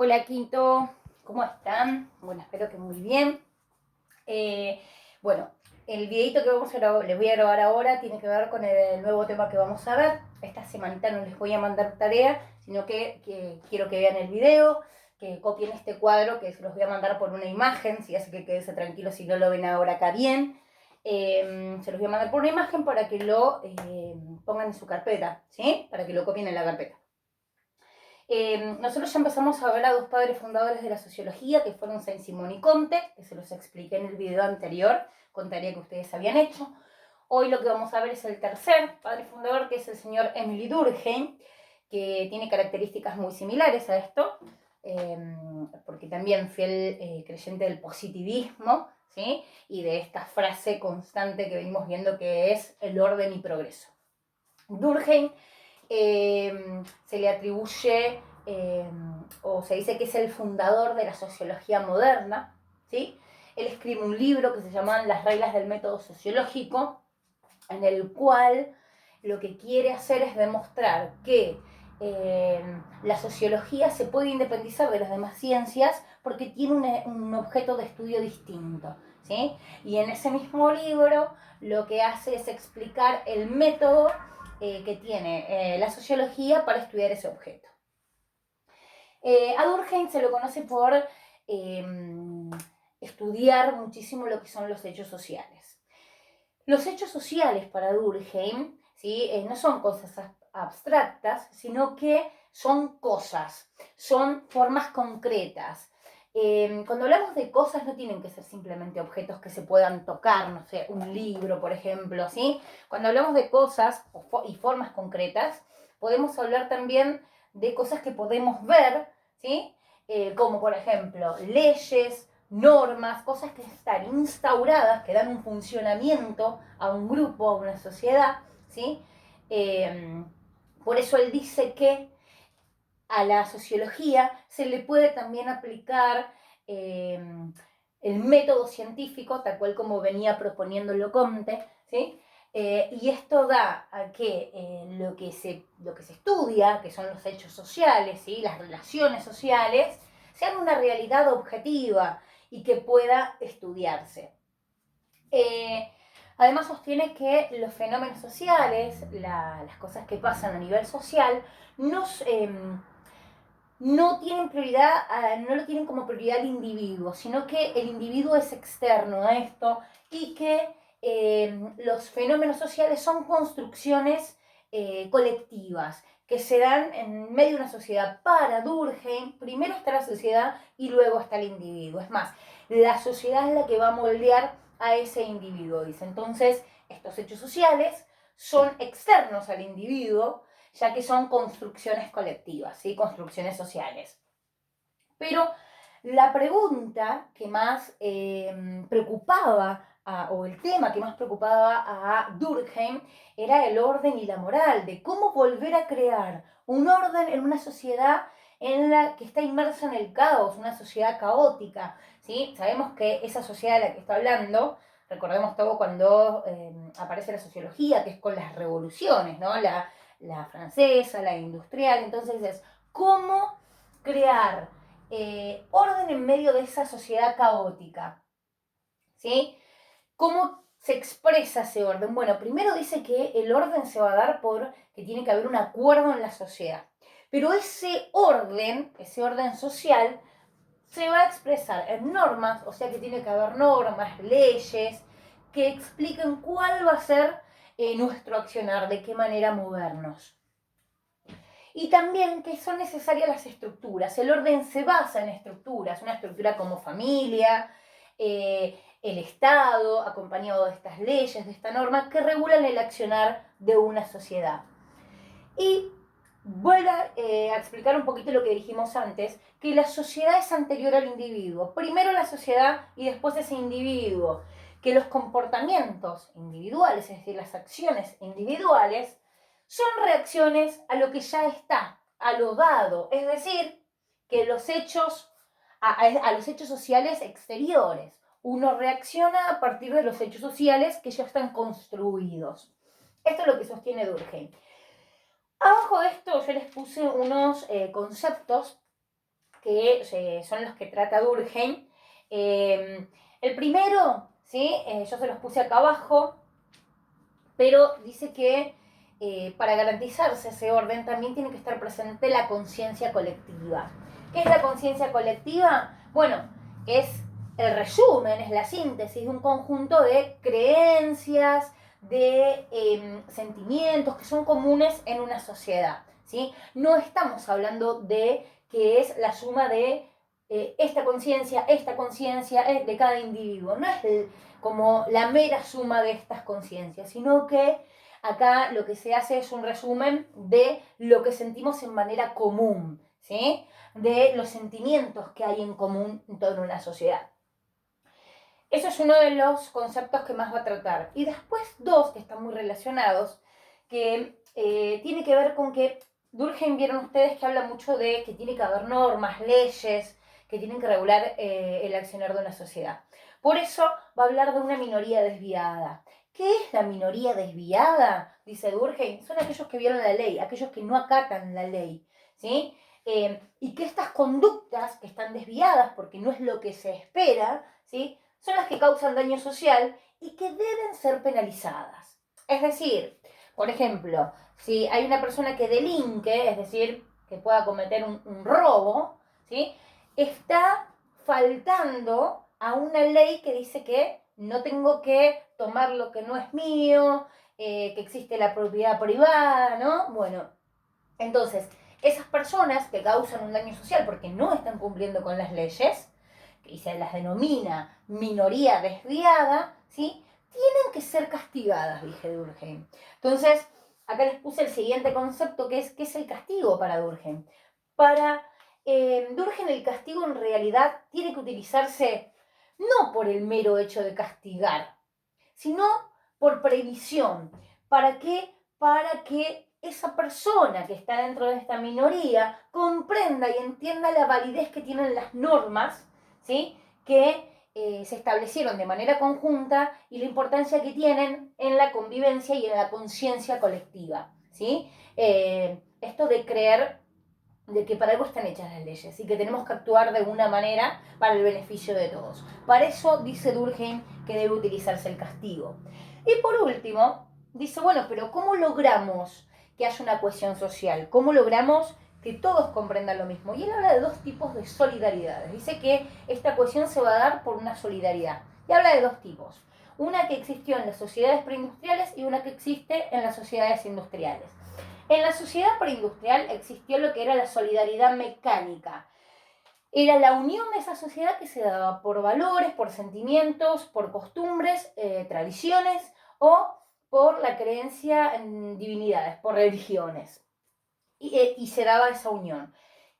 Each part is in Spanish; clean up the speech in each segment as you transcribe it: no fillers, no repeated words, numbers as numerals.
Hola Quinto, ¿cómo están? Bueno, espero que muy bien. Bueno, el videito que les voy a grabar ahora tiene que ver con el nuevo tema que vamos a ver. Esta semanita no les voy a mandar tarea, sino que quiero que vean el video, que copien este cuadro, que se los voy a mandar por una imagen, si hace que quédense tranquilos si no lo ven ahora acá bien. Se los voy a mandar por una imagen para que lo pongan en su carpeta, ¿sí? Para que lo copien en la carpeta. Nosotros ya empezamos a ver a dos padres fundadores de la sociología, que fueron Saint-Simon y Comte, que se los expliqué en el video anterior, con tarea que ustedes habían hecho. Hoy lo que vamos a ver es el tercer padre fundador, que es el señor Émile Durkheim, que tiene características muy similares a esto, porque también fiel creyente del positivismo, ¿sí? Y de esta frase constante que venimos viendo que es el orden y progreso. Durkheim se le atribuye o se dice que es el fundador de la sociología moderna, ¿sí? Él escribe un libro que se llama Las reglas del método sociológico, en el cual lo que quiere hacer es demostrar que la sociología se puede independizar de las demás ciencias porque tiene un objeto de estudio distinto, ¿sí? Y en ese mismo libro lo que hace es explicar el método que tiene la sociología para estudiar ese objeto. A Durkheim se lo conoce por estudiar muchísimo lo que son los hechos sociales. Los hechos sociales para Durkheim, ¿sí? No son cosas abstractas, sino que son cosas, son formas concretas. Cuando hablamos de cosas no tienen que ser simplemente objetos que se puedan tocar, no sé, un libro, por ejemplo, ¿sí? Cuando hablamos de cosas y formas concretas, podemos hablar también de cosas que podemos ver, ¿sí? Como por ejemplo leyes, normas, cosas que están instauradas, que dan un funcionamiento a un grupo, a una sociedad, ¿sí? Por eso él dice que a la sociología se le puede también aplicar el método científico, tal cual como venía proponiéndolo Comte, ¿sí? Y esto da a que lo que se estudia, que son los hechos sociales, ¿sí? Las relaciones sociales, sean una realidad objetiva y que pueda estudiarse. Además sostiene que los fenómenos sociales, las cosas que pasan a nivel social, no tienen prioridad, no lo tienen como prioridad el individuo, sino que el individuo es externo a esto y que los fenómenos sociales son construcciones colectivas que se dan en medio de una sociedad. Para Durkheim, primero está la sociedad y luego está el individuo. Es más, la sociedad es la que va a moldear a ese individuo, dice. Entonces, estos hechos sociales son externos al individuo, ya que son construcciones colectivas, ¿sí? Construcciones sociales. Pero la pregunta que más preocupaba, o el tema que más preocupaba a Durkheim, era el orden y la moral, de cómo volver a crear un orden en una sociedad en la que está inmersa en el caos, una sociedad caótica, ¿sí? Sabemos que esa sociedad de la que está hablando, recordemos todo cuando aparece la sociología, que es con las revoluciones, ¿no? La francesa, la industrial. Entonces es cómo crear orden en medio de esa sociedad caótica, ¿sí? ¿Cómo se expresa ese orden? Bueno, primero dice que el orden se va a dar por que tiene que haber un acuerdo en la sociedad, pero ese orden social, se va a expresar en normas, o sea que tiene que haber normas, leyes, que expliquen cuál va a ser nuestro accionar, de qué manera movernos. Y también que son necesarias las estructuras. El orden se basa en estructuras, una estructura como familia, el Estado, acompañado de estas leyes, de esta norma, que regulan el accionar de una sociedad. Y vuelvo a explicar un poquito lo que dijimos antes, que la sociedad es anterior al individuo. Primero la sociedad y después ese individuo. Que los comportamientos individuales, es decir, las acciones individuales, son reacciones a lo que ya está, a lo dado. Es decir, que los hechos, a los hechos sociales exteriores. Uno reacciona a partir de los hechos sociales que ya están construidos. Esto es lo que sostiene Durkheim. Abajo de esto yo les puse unos conceptos que son los que trata Durkheim. El primero, ¿sí? Yo se los puse acá abajo, pero dice que para garantizarse ese orden también tiene que estar presente la conciencia colectiva. ¿Qué es la conciencia colectiva? Bueno, es el resumen, es la síntesis de un conjunto de creencias, de sentimientos que son comunes en una sociedad, ¿sí? No estamos hablando de que es la suma de esta conciencia de cada individuo. No es como la mera suma de estas conciencias, sino que acá lo que se hace es un resumen de lo que sentimos en manera común, ¿sí? De los sentimientos que hay en común en toda una sociedad. Eso es uno de los conceptos que más va a tratar. Y después dos que están muy relacionados, que tiene que ver con que Durkheim, vieron ustedes que habla mucho de que tiene que haber normas, leyes, que tienen que regular el accionar de una sociedad. Por eso va a hablar de una minoría desviada. ¿Qué es la minoría desviada? Dice Durkheim. Son aquellos que violan la ley, aquellos que no acatan la ley, ¿sí? Y que estas conductas que están desviadas porque no es lo que se espera, ¿sí? Son las que causan daño social y que deben ser penalizadas. Es decir, por ejemplo, si hay una persona que delinque, es decir, que pueda cometer un robo, ¿sí? Está faltando a una ley que dice que no tengo que tomar lo que no es mío, que existe la propiedad privada, ¿no? Bueno, entonces, esas personas que causan un daño social porque no están cumpliendo con las leyes, y se las denomina minoría desviada, ¿sí? Tienen que ser castigadas, dije Durkheim. Entonces, acá les puse el siguiente concepto, que es el castigo para Durkheim. Para Durkheim el castigo en realidad tiene que utilizarse no por el mero hecho de castigar, sino por previsión. ¿Para qué? Para que esa persona que está dentro de esta minoría comprenda y entienda la validez que tienen las normas, ¿sí? Que se establecieron de manera conjunta y la importancia que tienen en la convivencia y en la conciencia colectiva, ¿sí? Esto de creer de que para algo están hechas las leyes y que tenemos que actuar de una manera para el beneficio de todos. Para eso dice Durkheim que debe utilizarse el castigo. Y por último, dice, bueno, pero ¿cómo logramos que haya una cohesión social? ¿Cómo logramos que todos comprendan lo mismo? Y él habla de dos tipos de solidaridades. Dice que esta cohesión se va a dar por una solidaridad. Y habla de dos tipos. Una que existió en las sociedades preindustriales y una que existe en las sociedades industriales. En la sociedad preindustrial existió lo que era la solidaridad mecánica. Era la unión de esa sociedad que se daba por valores, por sentimientos, por costumbres, tradiciones o por la creencia en divinidades, por religiones. Y se daba esa unión.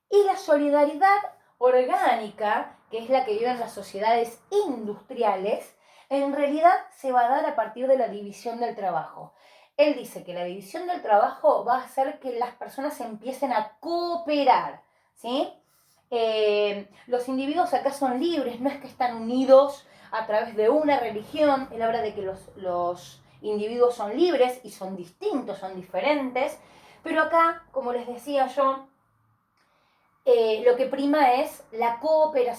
Y la solidaridad orgánica, que es la que viven las sociedades industriales, en realidad se va a dar a partir de la división del trabajo. Él dice que la división del trabajo va a hacer que las personas empiecen a cooperar, ¿sí? Los individuos acá son libres, no es que están unidos a través de una religión. Él habla de que los individuos son libres y son distintos, son diferentes, pero acá, como les decía yo, lo que prima es la cooperación